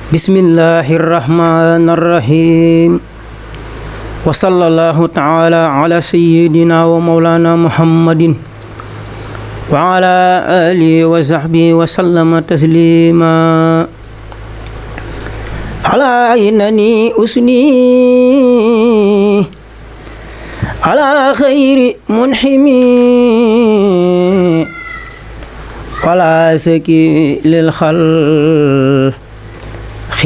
bismillahi rahmani rahim wa sallallahu taala ala sayyidina wa mawlana muhammadin wa ala alihi wa sahbihi wa sallama taslima ala innani usni ala khayri munhimi wala saki lil khal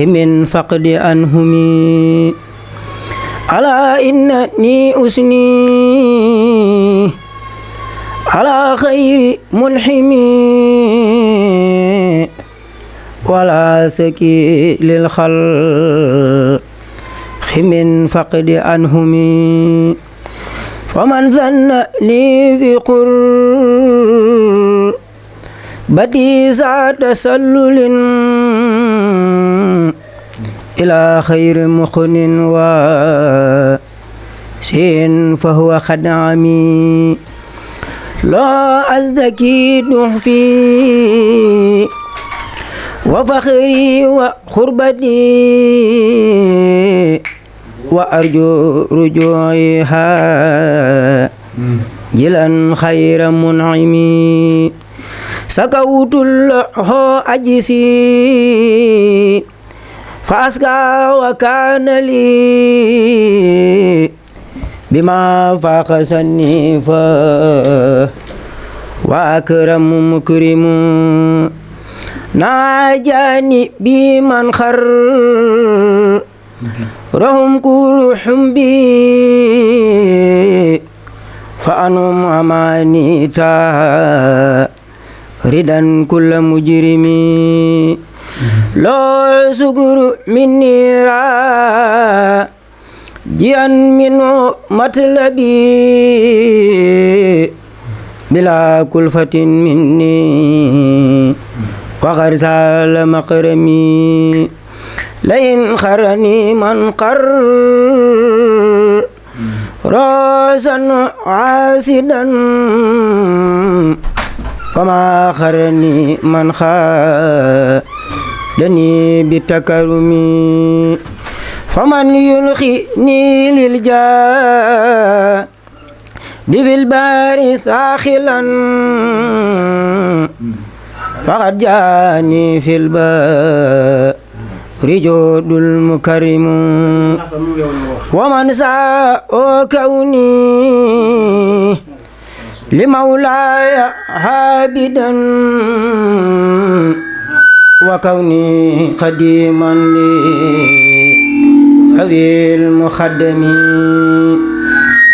من فقد أنهمي ألا إنني أسني على خير منحمي ولا سكي للخلق من فقد أنهمي ومن ظنني في قربتي ذا تسلل إلى خير مخن وسين فهو خدعمي لا أزدكي نحفي وفخري وخربتي وأرجو رجوعها جلا خير منعمي سكوت له أجسي فأسقى وكان لي بما فاق سني وأكرم مكرم ناجاني بمن خر رهم كرحم بي فأنهم أماني ردا كل مجرمي لا سكر مني راجيا منه مطلبي بلا كلفة مني وقد زال مقرمي لئن خرني من قر راسا عاسدا فما خرني من خادني بتكرمي فمن يلقيني للجاد في البار ثاخلا فقد جاني في البار جود المكرم ومن ساء كوني لمولاي عابدا وكوني قديما لسوي المخدم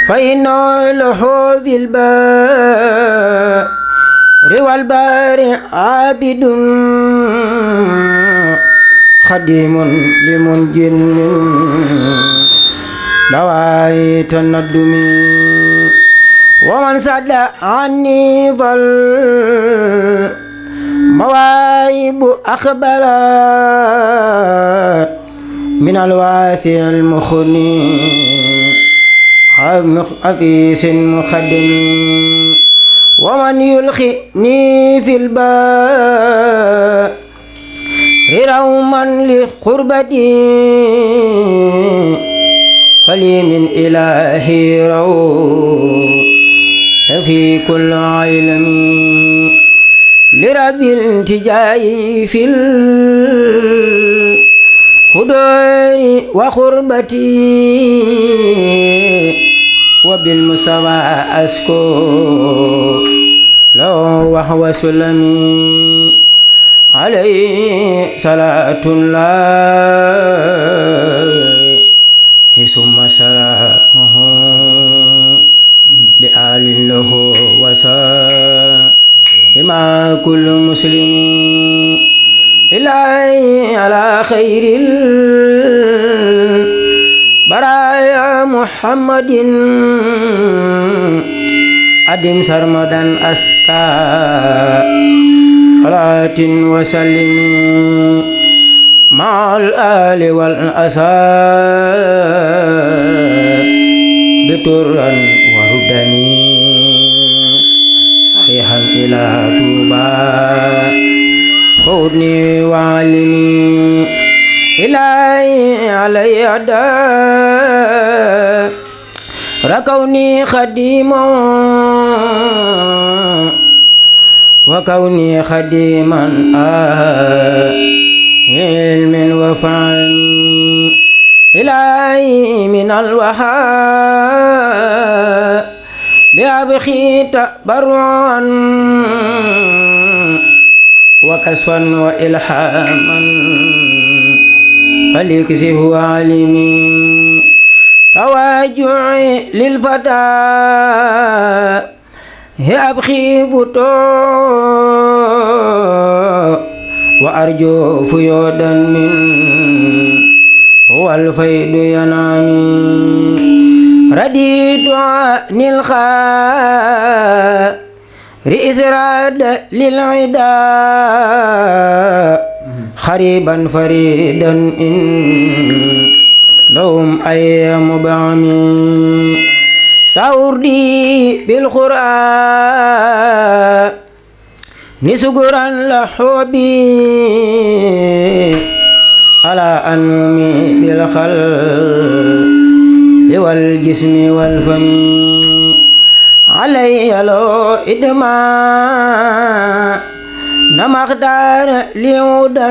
فإنه له في البار والبار عابد خديم لمنجن دواء الندم ومن صد عني فالمواهب أخبرت من الواسع المخني عفيس مخدم ومن يلقيني في البار روما لقربتي فلي من إلهي رو في كل علم لرب التجاي في الهدور وخربتي وبالمسوى أسكو لو وهو سلمي عليه صلاة الله ثم سلامه بآل له وسلم كل مسلم إلهي على خير البرايا محمد أدم سرمدا أسكى صلاة وسلم مع الآل والأصحاب بطرا وهدني صحيحا إلى طوبى خذني وعلمي إلهي علي أدى ركوني خديما وكوني خديما علم وفعل إلهي من الوهاب بأبخي تبرعا وكسفا وإلحاما فليكسه عالمي تواجعي للفتى أبخي فتوى وأرجو فيودا من هو الفيد ينامي رديت عن الخير إسراد للعداء خريبا فريدا إن لهم أيام بعمي سأردي بالقرآن نسقرا لحبي على أنمي بالخلق والجسم والفم علي لو إدمان نمختار ليودا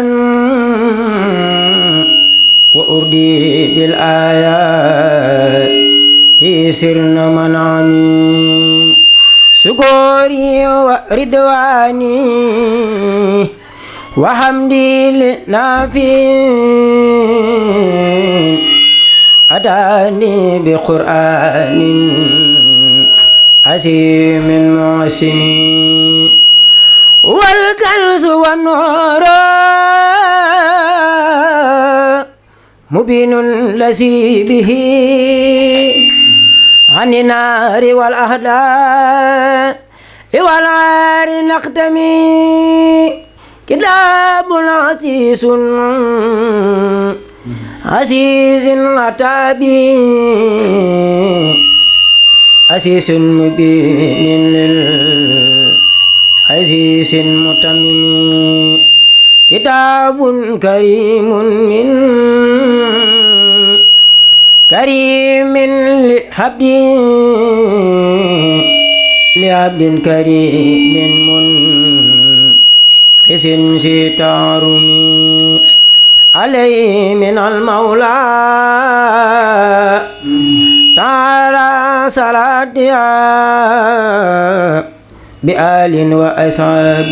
وأردي بالآيات سرنا منعمي سكوري وردواني وحمدي لنافين أتاني بقرآن عسيم معسم والكنز والنور مبين لسي به عن النار والأهداء والعار نختمي كتاب عزيز عزيز عتابي عزيز مبين للعزيز متمم كتاب كريم من كريم لعبد كريم منخس ستارمي عليه من المولى تعالى صلاتها بآل وأصحاب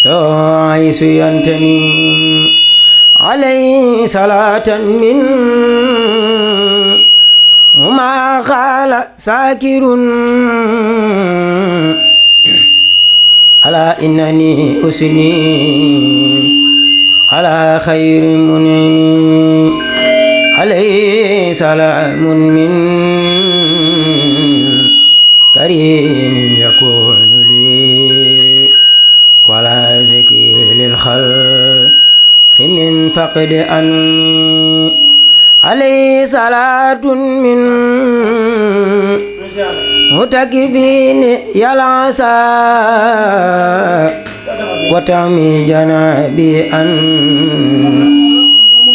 لا عيس ينتمي عليه صلاة من وما قال ساكر على إنني أسني على خير منعم عليه سلام من كريم يكون لي ولا زكي للخلق من فقد أني عليه صلاة من متكفين يلعسى وتعمي جنابي أن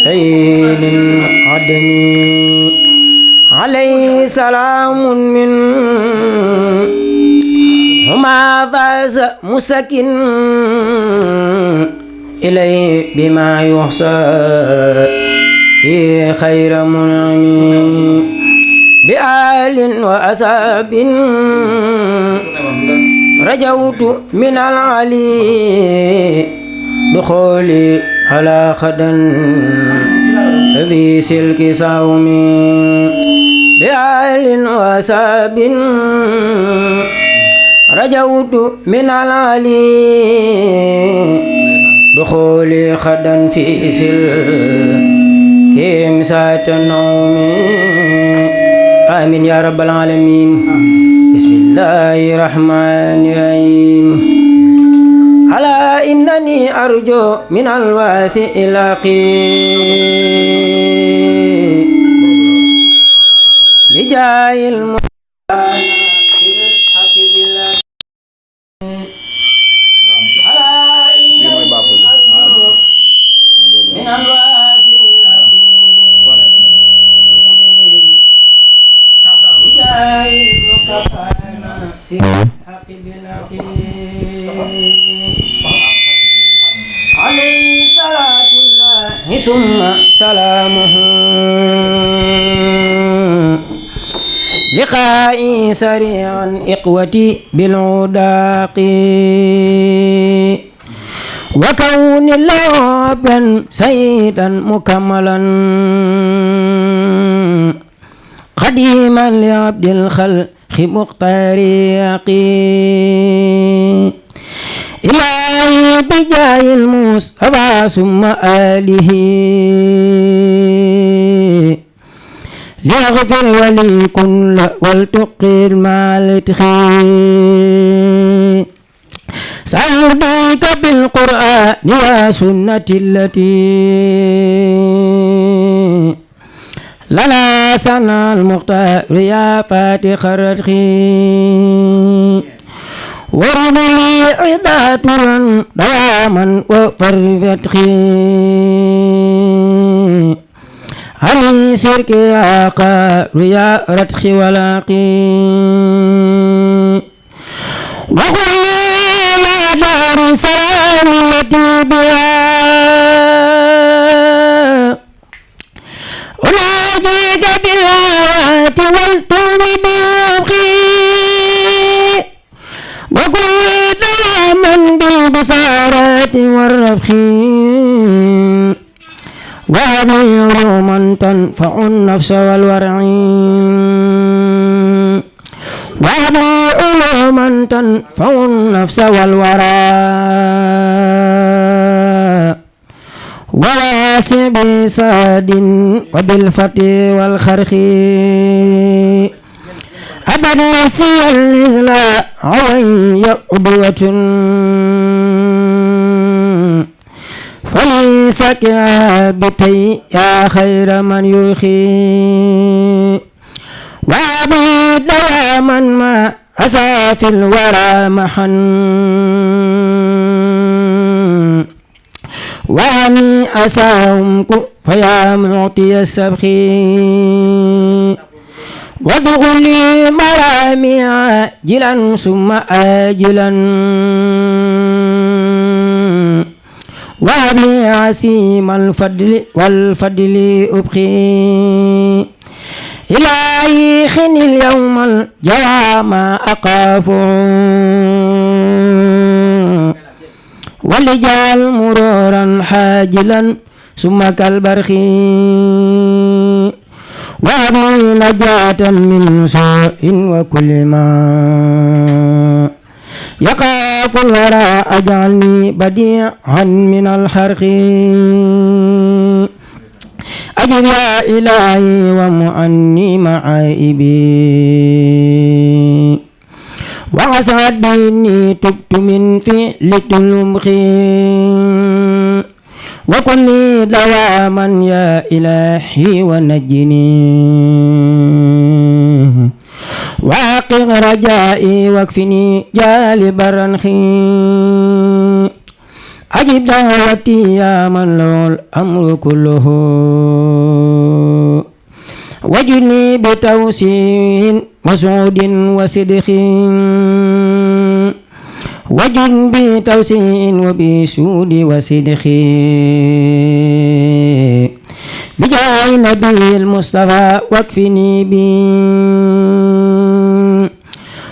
ليل عدمي عليه سلام من هما فاز مسكن إليه بما يحصى به خير منعم بآل وأصحاب رجوت من العلي دخولي على خدا في سلك صوم بآل وأصحاب رجوت من العلي دخولي خدا في سلك مسات النوم آمين يا رب العالمين بسم الله الرحمن الرحيم على إنني أرجو من الواسع العقيم بجاه المولى الحق بالله على إنني أرجو من ثم سلامه لقائي سريعا إقوتي بالعداق وكون الله سيدا مكملا قديما لعبد الخلق مختارق إلهي بجاه المصطفى ثم آله ليغفر ولي كل ولتقر مع الاتخاذ سأرضيك بالقرآن وسنة التي لنا سنة المختار يا فاتح الرتخي ورد لي عداتنا دواما وفرفتخي علي سرك يا قار يا رتخي ولاقي وقل لي دار سلام التي بها أناجيك بالآيات والطول بالأبخي وقل دواما بالبصارات والرفخ وأبير من تنفع النفس والورع وأبيع من تنفع النفس والورع وواسع بساد وبالفتح والخرخ أبد نفسي الإزلاء وهي عدوة فليس كابتي يا خير من يخي وعبيد دواما ما أسى في الورى محن وعني أساهم فيا معطي السبخ وادخلي مرامي عاجلا ثم آجلا وابلي عسيم الفضل والفضل أبخي إلهي خن اليوم الجوى ما أقاف ولجعل مرورا حاجلا ثم كالبرخ وابلي نجاة من سوء وكل ما يقاف الورى أجعلني بديعا من الحرق أجب يا إلهي ومعني معائبي وعسعد بإني تبت من فعل المخ وكن لي دواما يا إلهي ونجني واقم رجائي واكفني جالب الرنخي أجب دعوتي يا من له الأمر كله وجني بتوسيع وسعود وصدق وجن بتوسيع وبسود وصدق بجاه النبي المصطفى واكفني بي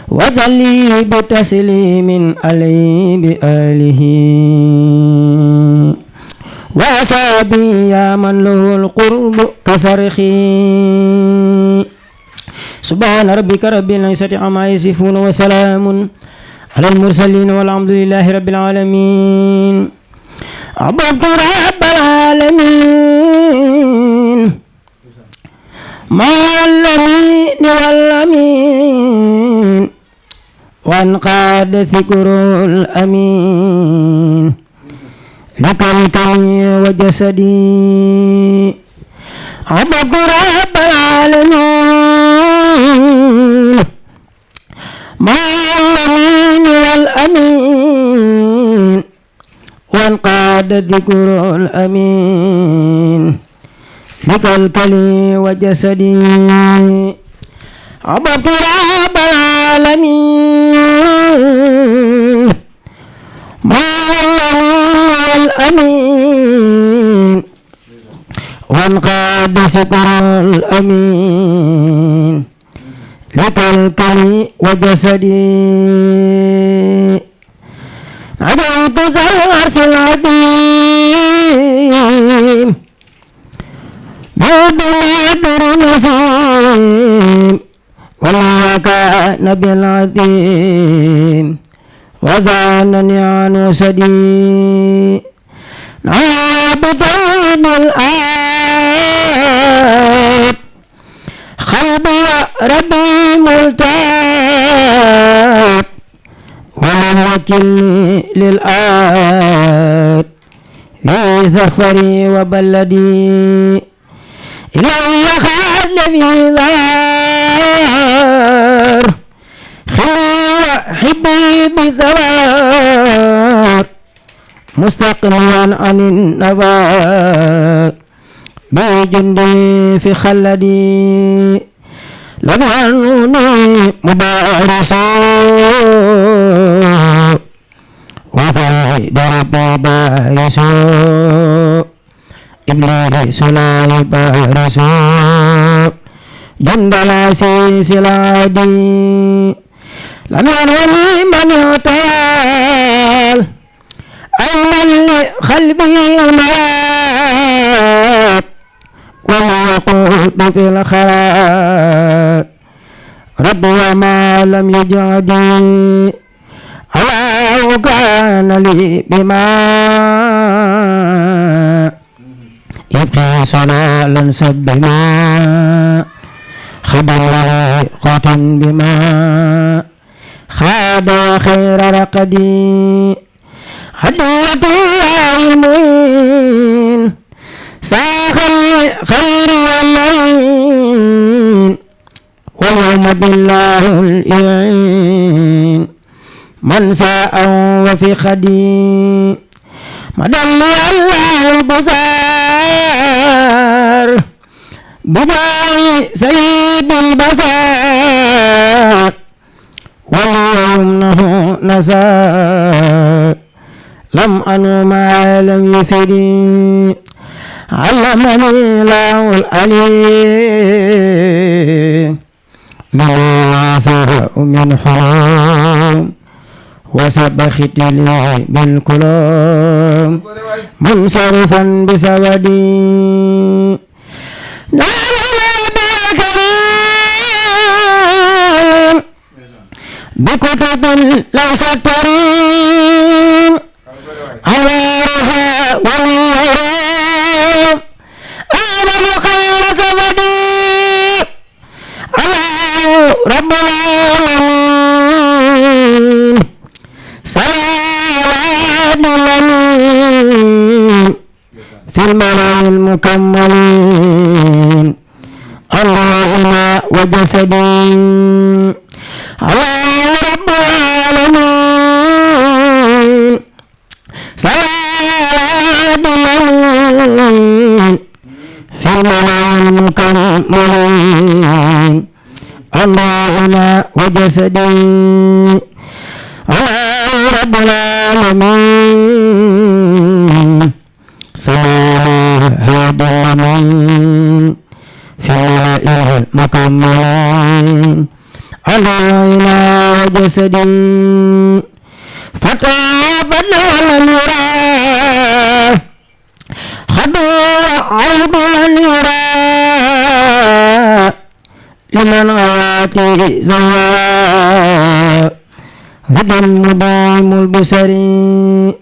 وذلي بتسليم عليه بآله وأصابي يا من له القرب كسرخي سبحان ربك رب العزة عما يصفون وسلام على المرسلين والحمد لله رب العالمين عبدت رب العالمين مع الأمين والأمين وانقاد ذكر الأمين لك الكرم وجسدي عبدت رب العالمين مع الأمين والأمين وانقاد ذكر الأمين لك الكرم وجسدي عبدت رب العالمين مع الأمين وانقاد سكر الأمين لكلكلي وجسدي عدوت ذا العرش العظيم بدر نسيم وما كان بالعظيم وظنني عن وسدي عابد الآب قلبي ربي ملتاب ولم يكلني للآب في ظفري وبلدي إلي خاد في ذار خلي حبي بثوار مستقنيا عن النبات بجندي في خلدي لم يعنوني مبارسا وفي دربي بارسا إبليس لا يبارسا جند العسيس العادي لم يعنوني من يعتال أين لقلبي مات وما يقول في الخلاء ربي وما لم يجعدني الله كان لي بما يبقي صلالا سبما خبر لي قاتل بما خاب خير رقدي حديتي المين ساخل خير اللين واليوم بالله الإعين من ساء وفي خدي مدلي الله البصار بداي سيد البصار واليوم نسار لم أنو ما لم يفدي علمني الله العليم ما ساء من حرام وسبخت لي بالكلام منصرفا بسودي نالنا بالكريم بكتب ليس كريم أنوارها والغرام أعلم خير سبدي الله رب العالمين صلاة الأمين في الملأ المكملين اللهم وجسدي الله رب العالمين صلاة الأمين في الملأ المكملين اللهم وجسدي الله رب العالمين صلاة الأمين في الملأ المكملين اللهم وجسدي فتابنا النورا خدوا عيب النورا لمن آتي زوا رضا مدام البصري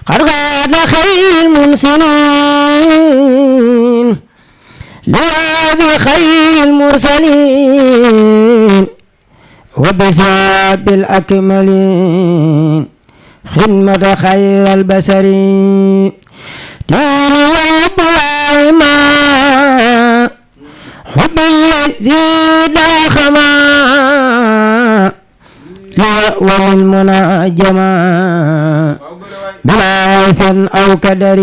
قد غاد خير المنسلين لواب خير المرسلين وبساب الأكملين خدمة خير البشر دين وإبراهيم حب يزيد خما وللمناجمة بلا إثم أو كدر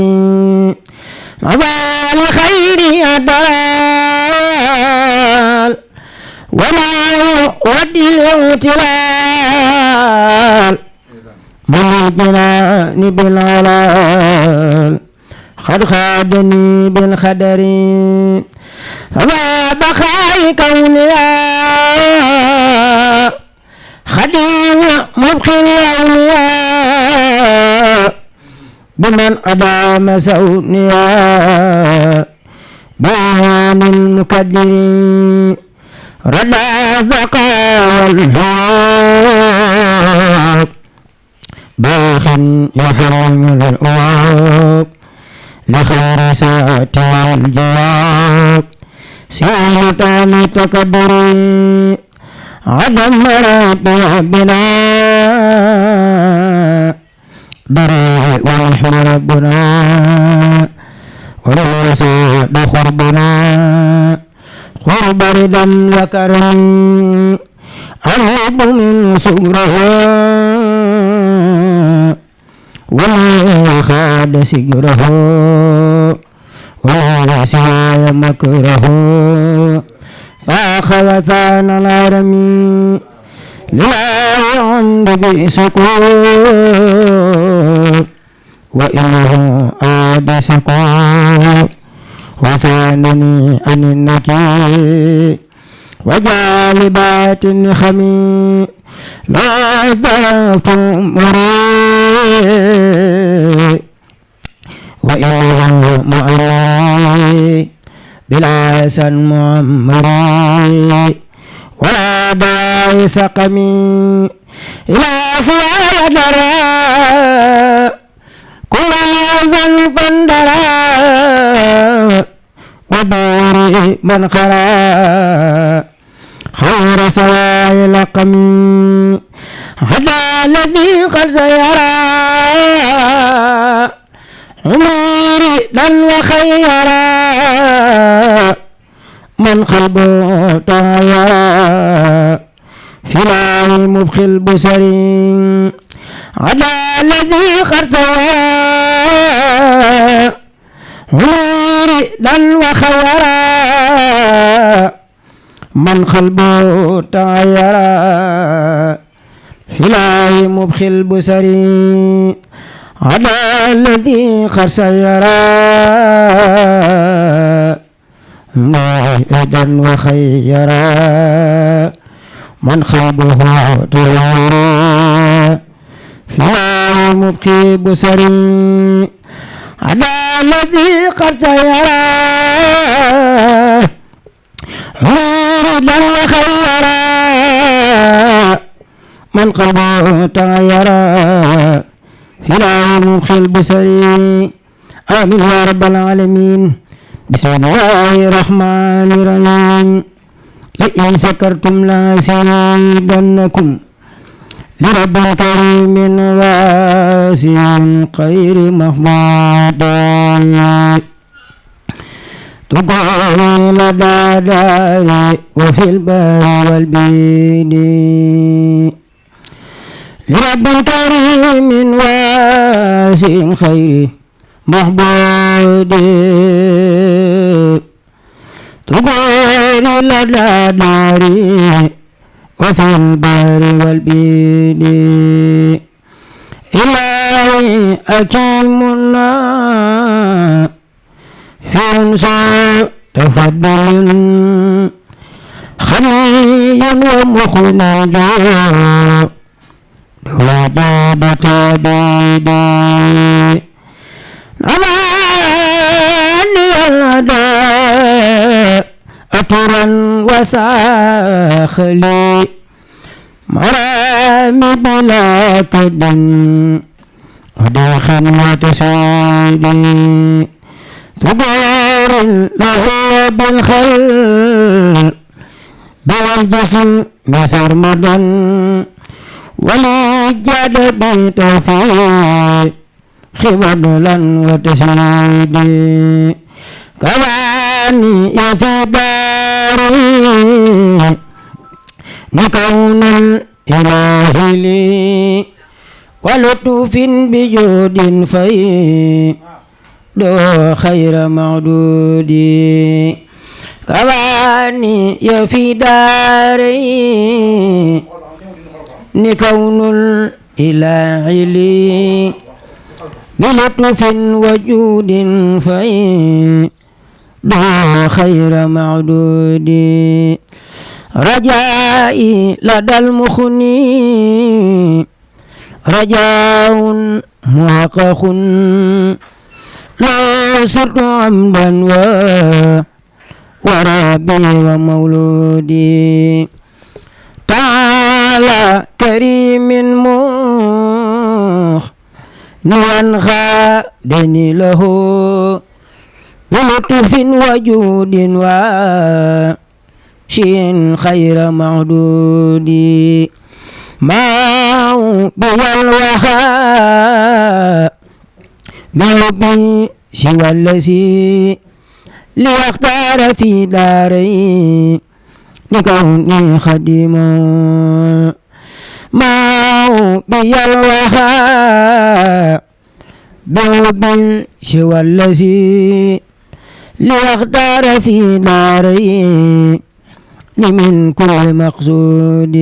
مبال خير أدال وما يؤدي الاعتلال من الجنان بالعلال قد خادني بالخدر فما بقاي كونها خديم مبخل الأولياء بمن أدام سونيا بيان المكدرين ردا بقى والهاب باخ يحرم الأواب لخير ساعة الجواب سيرتان تكبري عدم ربي بنا دري ونحن ربنا وليس بخربنا خرب ردا وكرم الرب من صغره وما خاد سجره ولا سعي مكره فأخذ ثان العرمي لا عند بسكور وإنه عاد سكور وسانني عن النكير وجالبات النخمي لا ذات مريء وإنه معري بلا سن معمري ولا داعي سقمي إلى سوى درى كل زن فندرى ودوري من خرى خير سواي لقمي هذا الذي قد يرى عمري دن وخيرا من قلبه طايا فلا مبخل بسرين على الذي قد سوى عمري دن وخيرا من قلبه طايا فلا مبخل بسرين على الذي قد سيرا موعدا وخيرا من خلبه طيرا فلا مبكي بسري على الذي قد سيرا موعدا وخيرا من قلبه طيرا فلا مبخي البصري آمين يا رب العالمين بسم الله الرحمن الرحيم لئن شكرتم لأزيدنكم لرب كريم واسع خير محمود تقول لدى داري وفي البر والبيد لرب كريم واسع خير محبود تقول لدى داري وفي البر والبيد إلهي أكيمنا في انصار تفضل خني ومخنجا وجاب تبيدي أماني الأداء أطرا وساخلي مرامي بلا كدن وداخل وتسعيدي تغير له بالخل بالجسم مسرمدا ولجد بتوفيق خبدلا وتسعيدي كواني في داري نكون الإله لي ولطف بجود في دو خير معدود كواني في داري نكون الإله لي بلطف وجود فإن دعا خير معدود رجائي لدى المخني رجاء محقق لا سرت عمدا وربي ومولودي تعالى كريم نوان خادني له بلطف وجود وشين خير معدود ما بي الوهاب بربي سوى الذي ليختار في داري لكوني خديما ما بي الوهاب بربي سوى الذي ليختار في داري لمن كل مقصود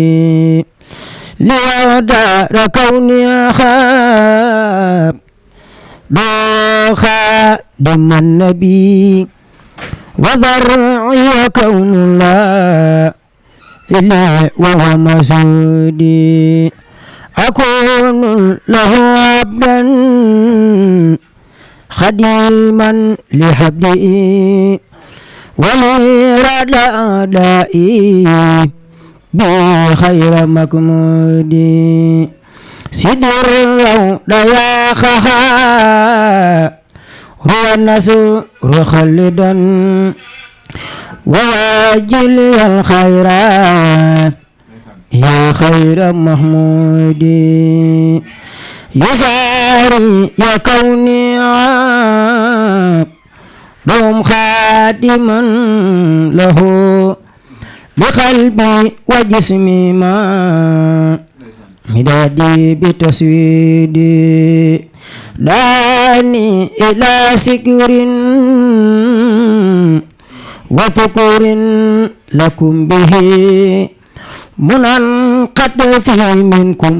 ليختار كوني أخاب خادم النبي وذرعي كون الله إلا وهو مسودي أكون له عبدا خديما لحبدي ولرد أعدائي بخير مكمودي سدر يا خها روى الناس خلدا وواجل الخيرات يا خير محمود يساري يا كوني عبد خادما له بقلبي وجسمي ما مدادي بتسويدي داني إلى سكر وفكر لكم به منقد في منكم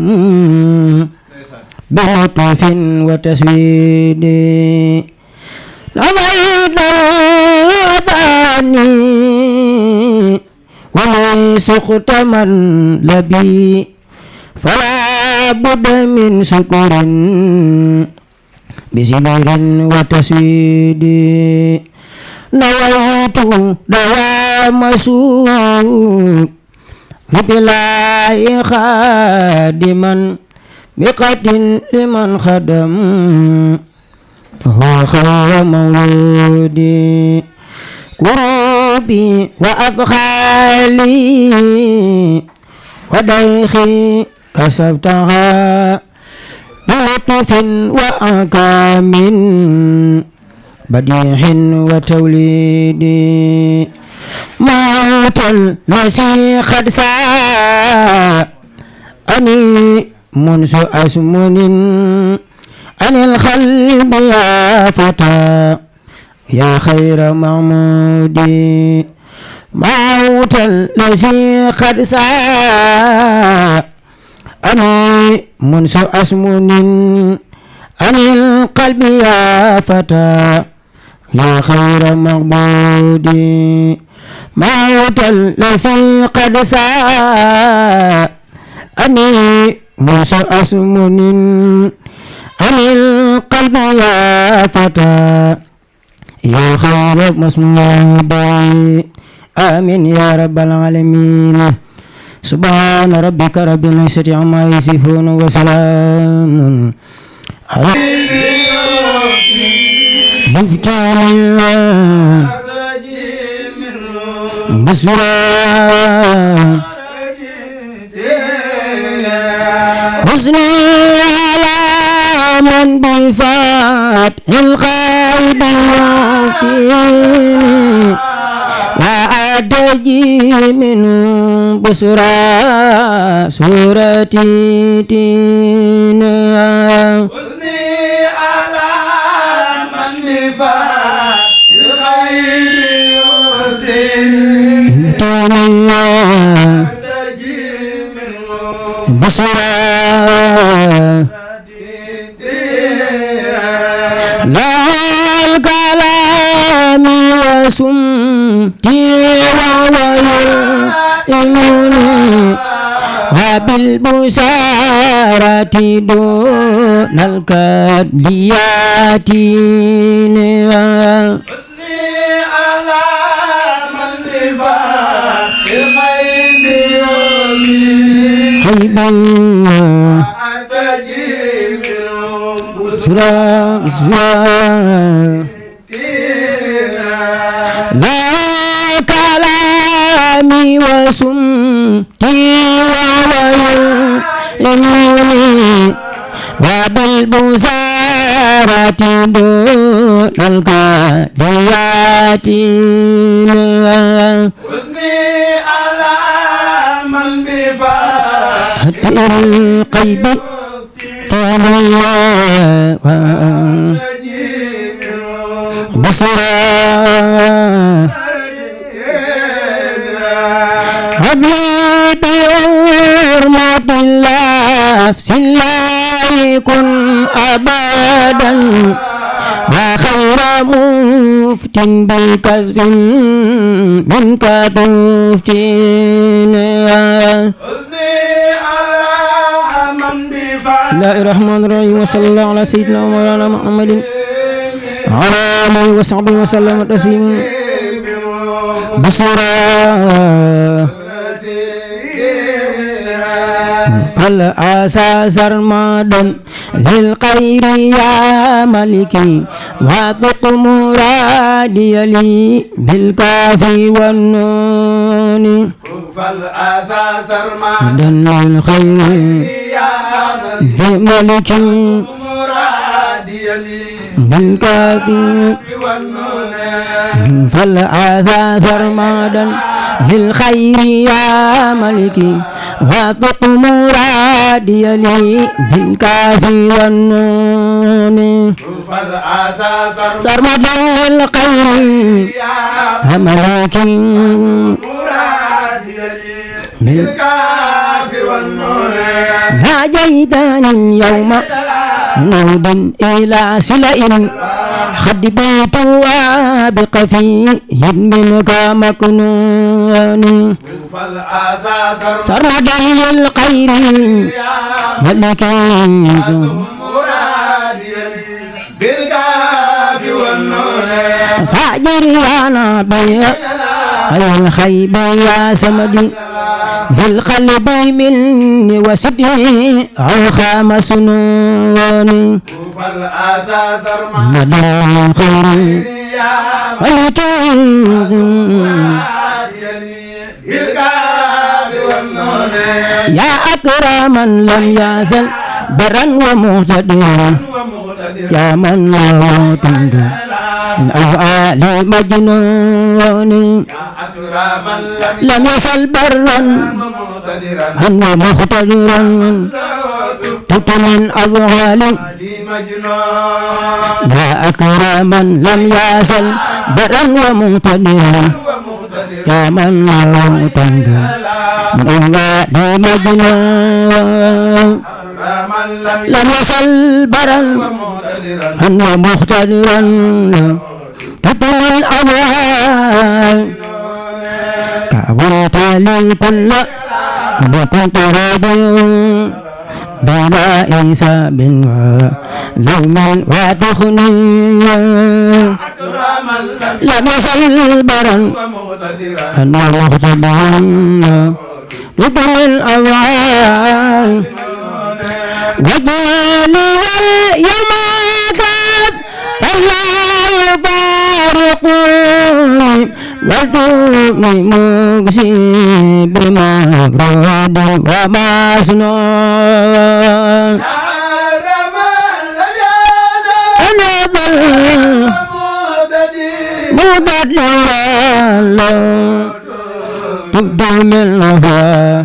بلطف وتسويد نبيت الأباني ولي سقط من لبي فلا بد من شكر بسكر وتسويد نويت دوام سوق بلا خادما بقد لمن خدم هو خير مولودي كروبي وأبخالي وديخي كسبتها بلطف وأكام بديع وتوليد موت الذي قد ساءني منذ أزمن عن القلب يا فتى يا خير معمود موت الذي قد ساءني منذ أزمن عن القلب يا فتى يا خير معبود موت الذي قد ساءني منذ أزمن عن القلب يا فتى يا خير مسمود آمين يا رب العالمين سبحان ربك رب العزة عما يصفون وسلام على مفتاح الله بسرعة حسني على من بفتح القيد وأدجي من بسرى سورتي تينا حسني على من بفتح القيد بسرى وبالبشارة دون الكديات على من بفاق الغيب يومي خيبا أتجيب سرا لا كلامي وسمتي وويلني وبالبشارة دون الكاديات حزني على من بفاق القيب بصرا حبيب حرمة اللفظ لا يكن أبدا وخير مفت بكسف منك تفتين بسم الله الرحمن الرحيم وصلى الله على سيدنا ومولانا محمد وعلى آله وصحبه وسلم تسليما بصرا العسى سرمدا للخير يا ملكي واتق مرادي لي بالكافي والنون فالعسى سرمدا للخير يا ملكي مرادي لي بالكافي والنون فالعسى سرمدا للخير يا ملكي واتق مرادي لي بالكافي والنون فالعسى سرمدا للخير يا ملكي مرادي لي بالكافي والنون ناجيتني اليوم نود إلى سلئ خد بيت وابق فيه منك مكنون فالعسى سرمدا للخير ملكي مرادي لي بالكافي والنون فاجر يا نبي الخيب يا سمدي في القلب مني وسدي أو خامس نون فالعسى سرمدا مدى خير يا ملكي يا أكرما لم يزل برا ومهتديا يا من لا تندى الأفعال مجنون لم يزل برا ومهتديا من أفعال يا أكرما لم يزل برا ومهتديا يا من لا تندى الأفعال مجنون لم يزل برا ومهتديا تطوي الأموال كبرت لي كل وكنت راضيا بلا إنساب ولوم وتخنيا لم يزل برا ومهتديا تطوي الأموال وجعلي اليوم كاب فلا يفارقني ودومي مقسي بمفرد ومسنون أنظر مبدلا تبدو من الوفاء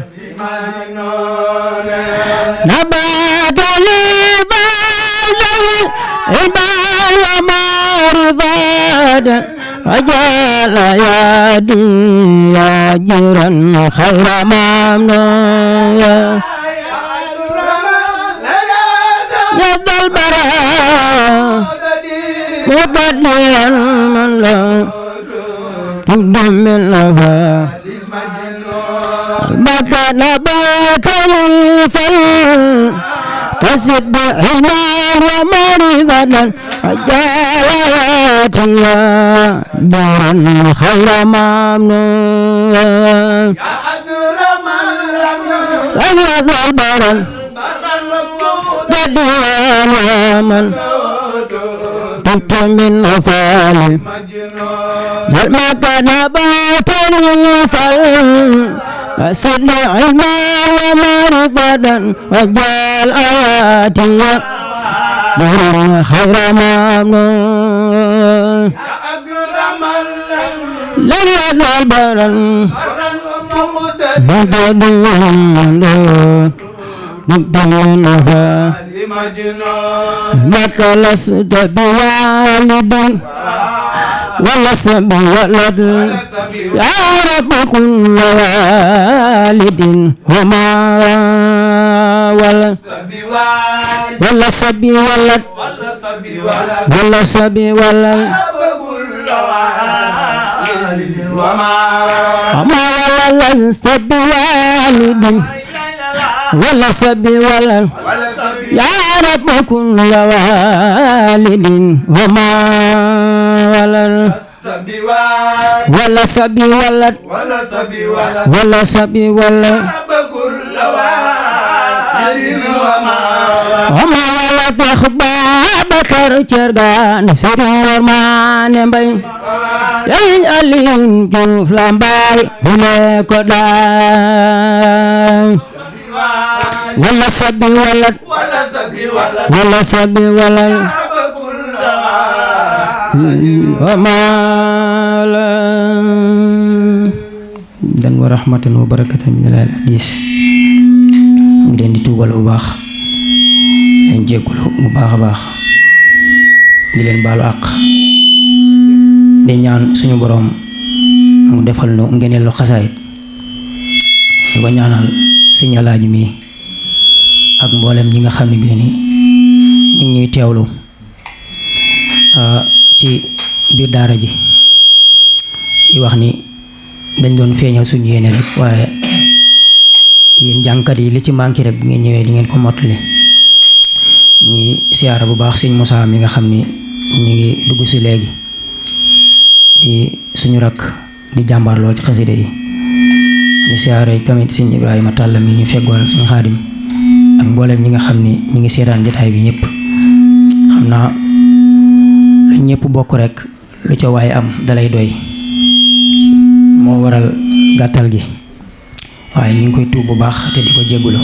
نبات لي بالي عبال ومرضاد وجعل يدي أجرا خير ممنون يد البراء مبدلا من لا تبدو من الوفاء المكان باطل فلتزد بعلما ومعرفة وجالات دارا خير ممنون لن يزال برا بديا من تبت من أفعال المكان باطل فلتزد علما ومعرفة وجال آياتي دارا خير ممنون لن يزال برا بديا من أفعال لك لست بوالد ولست بولد يا رب كل والد وما ولد ولست بولد ولست بولد وما ولد لست بوالد ولست بولد يا رب كل والد وما ولد ولست بولد ولست بولد وما ولد أخبار بكر جرغان سرور مان بين سين ألين جوف لامباي هنا كدان ولست بولد ولست بولد وما dan wa rahmatan wa barakatan minal hadis ngi leen di tuubal bu baax leen jéggulu bu baax a baax di leen baalu àq di ñaan suñu boroom mu defal nu ngeneel lu xasaayit di ko ñaanal Sëñ Alaaji mi ak mboolem ñi nga xam ne bii ni ñu ngi ñuy teewlu ci biir daara ji di wax ni dañ doon feeñal suñu yéene rek waaye yéen jàngkat yi li ci manqué rek bu ngeen ñëwee di ngeen ko mottali ñi siyaara bu baax Sëñ Moussa mi nga xam ni ñu ngi dugg si léegi di suñu rakk di jàmbaar lool ci xasida yi di siyaare tamit Sëñ Ibrahima Tàll mi ñu feggool Sëñ Xaadim ak mboolem ñi nga xam ni ñi ngi seetaan jotaay bi ñëpp xam naa lu ñëpp bokk rek lu ca waaye am dalay doy moo waral gàttal gi waaye ñu ngi koy tuub bu baax te di ko jéggulu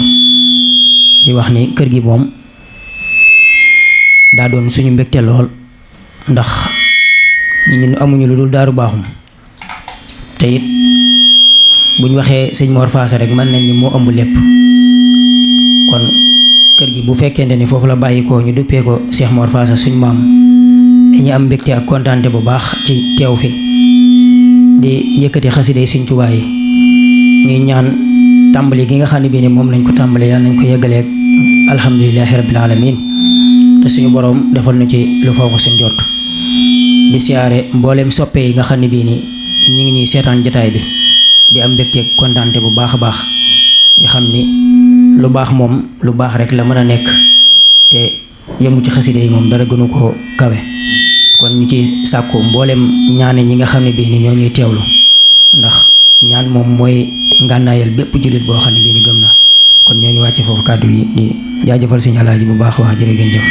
di wax ni kër gi moom daa doon suñu mbégte lool ndax ñun amuñu lu dul Daaru Baaxum te it buñ waxee Sëñ Mor Faasa rek mën nañ ni moo ëmb lépp kon kër gi bu fekkente ni foofu la bàyyikoo ñu duppee ko Cheikh Mor Faasa suñ maam dañuy am mbégte ak kontaante bu baax ci teew fi di yëkkati xasida Sëñ Tuubaa yi ñuy ñaan tàmbali gi nga xam ne bii ni moom lañ ko tàmbali yàlla nañ ko yeggaleeg alhamdulilahi rabbil alamin te suñu boroom defal nu ci lu fawqa seen jort di siyaare mbooleem soppe yi nga xam ne bii ni ñi ngi ñuy seetaan jataay bi di am mbégte kontaante bu baax a baax yi xam ni lu baax moom lu baax rek la mën a nekk te yëngu ci xasida yi moom dara gënu koo kawe kon ñu ci sàkku mbooleem ñaane ñi nga xam ne bii ni ñoo ñuy teewlu ndax ñaan moom mooy ngànnaayal bépp jullit boo xam ne bii ni gëm na kon ñoo ngi wàcce foofu kàddu yi di jaajëfal Sëñ Alaaji bu baax wax jërë ngeen jëf